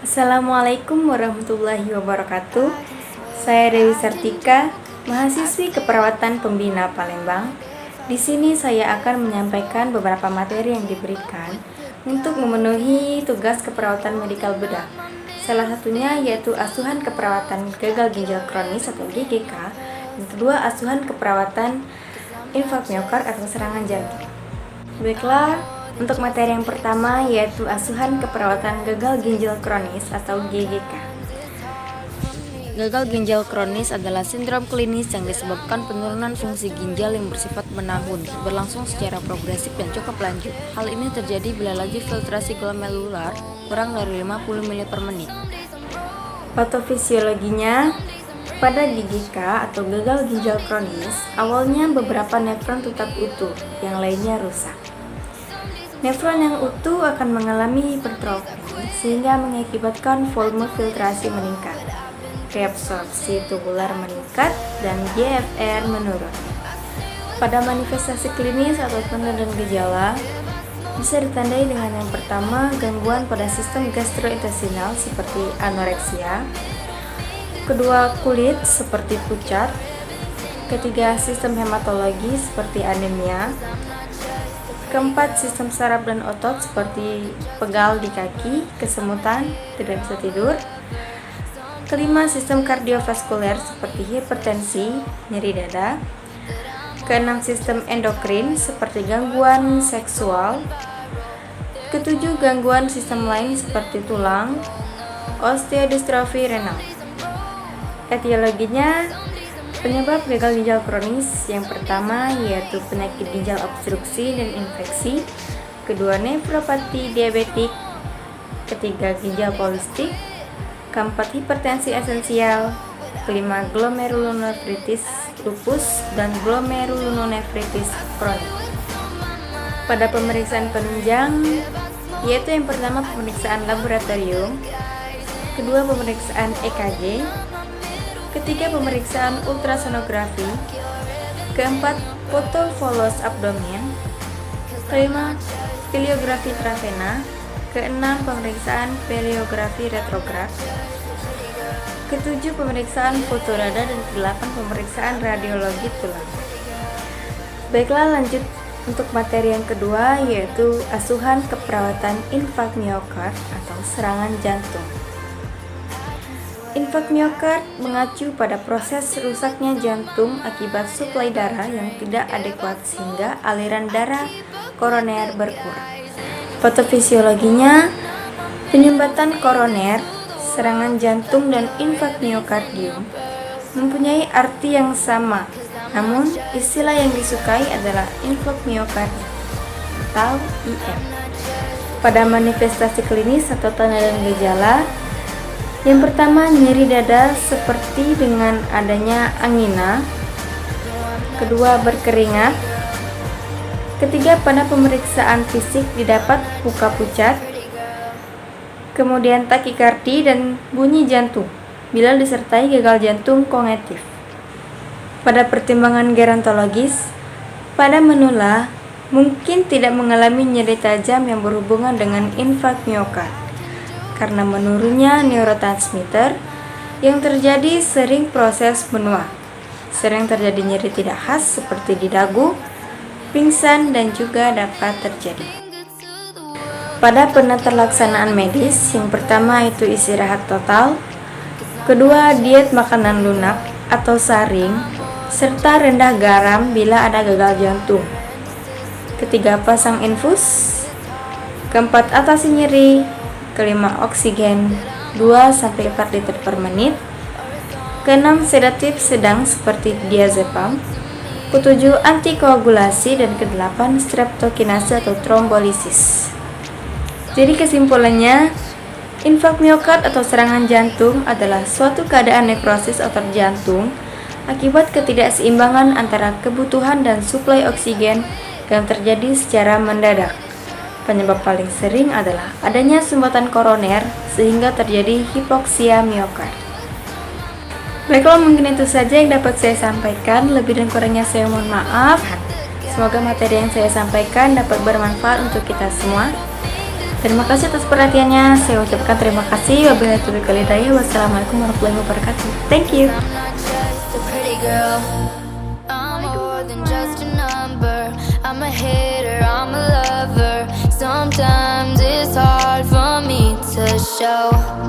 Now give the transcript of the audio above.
Assalamualaikum warahmatullahi wabarakatuh. Saya Dewi Sartika, mahasiswi Keperawatan Pembina Palembang. Di sini saya akan menyampaikan beberapa materi yang diberikan untuk memenuhi tugas keperawatan medikal bedah. Salah satunya yaitu asuhan keperawatan gagal ginjal kronis atau GGK, dan kedua asuhan keperawatan infak miokard atau serangan jantung. Baiklah, untuk materi yang pertama yaitu asuhan keperawatan gagal ginjal kronis atau GGK. Gagal ginjal kronis adalah sindrom klinis yang disebabkan penurunan fungsi ginjal yang bersifat menahun, berlangsung secara progresif dan cukup lanjut. Hal ini terjadi bila laju filtrasi glomerular kurang dari 50 ml per menit. Patofisiologinya, pada GGK atau gagal ginjal kronis, awalnya beberapa nefron tetap utuh, yang lainnya rusak. Nefron yang utuh akan mengalami hipertrofi sehingga mengakibatkan volume filtrasi meningkat, reabsorpsi tubular meningkat, dan GFR menurun. Pada manifestasi klinis atau tanda dan gejala bisa ditandai dengan yang pertama gangguan pada sistem gastrointestinal seperti anoreksia, kedua kulit seperti pucat, ketiga sistem hematologi seperti anemia, keempat, sistem saraf dan otot seperti pegal di kaki, kesemutan, tidak bisa tidur. Kelima, sistem kardiovaskuler seperti hipertensi, nyeri dada. Keenam, sistem endokrin seperti gangguan seksual. Ketujuh, gangguan sistem lain seperti tulang, osteodistrofi renal. Etiologinya, penyebab gagal ginjal kronis yang pertama yaitu penyakit ginjal obstruksi dan infeksi, kedua nefropati diabetik, ketiga ginjal polistik, keempat hipertensi esensial, kelima glomerulonefritis lupus dan glomerulonefritis kronik. Pada pemeriksaan penunjang yaitu yang pertama pemeriksaan laboratorium, kedua pemeriksaan EKG, ketiga pemeriksaan ultrasonografi, keempat foto volos abdomen, kelima piliografi travena, keenam pemeriksaan piliografi retrograd, ketujuh pemeriksaan foto dada, dan kedelapan pemeriksaan radiologi tulang. Baiklah, lanjut untuk materi yang kedua yaitu asuhan keperawatan infak miokard atau serangan jantung. Infak miokard mengacu pada proses rusaknya jantung akibat suplai darah yang tidak adekuat sehingga aliran darah koroner berkurang. Patofisiologinya, penyumbatan koroner, serangan jantung, dan infak miokardium mempunyai arti yang sama, namun istilah yang disukai adalah infak miokard atau IM. Pada manifestasi klinis atau tanda dan gejala, yang pertama, nyeri dada seperti dengan adanya angina. Kedua, berkeringat. Ketiga, pada pemeriksaan fisik didapat muka pucat. Kemudian takikardi dan bunyi jantung bila disertai gagal jantung kongestif. Pada pertimbangan gerontologis, pada menula mungkin tidak mengalami nyeri tajam yang berhubungan dengan infak miokard. Karena menurunnya neurotransmitter yang terjadi sering proses menua. Sering terjadi nyeri tidak khas seperti di dagu, pingsan, dan juga dapat terjadi. Pada penatalaksanaan medis, yang pertama itu istirahat total, kedua diet makanan lunak atau saring, serta rendah garam bila ada gagal jantung. Ketiga, pasang infus. Keempat, atasi nyeri. Kelima, oksigen 2-4 liter per menit. Keenam, sedatif sedang seperti diazepam. Ketujuh, antikoagulasi. Dan kedelapan, streptokinase atau trombolisis. Jadi kesimpulannya, infak miokard atau serangan jantung adalah suatu keadaan nekrosis otot jantung akibat ketidakseimbangan antara kebutuhan dan suplai oksigen yang terjadi secara mendadak. Penyebab paling sering adalah adanya sumbatan koroner sehingga terjadi hipoksia miokard. Baiklah, mungkin itu saja yang dapat saya sampaikan. Lebih dan kurangnya saya mohon maaf. Semoga materi yang saya sampaikan dapat bermanfaat untuk kita semua. Terima kasih atas perhatiannya. Saya ucapkan terima kasih. Wabillahi taufiq wal hidayah. Wassalamualaikum warahmatullahi wabarakatuh. Thank you. I'm a hater, I'm a lover. Sometimes it's hard for me to show.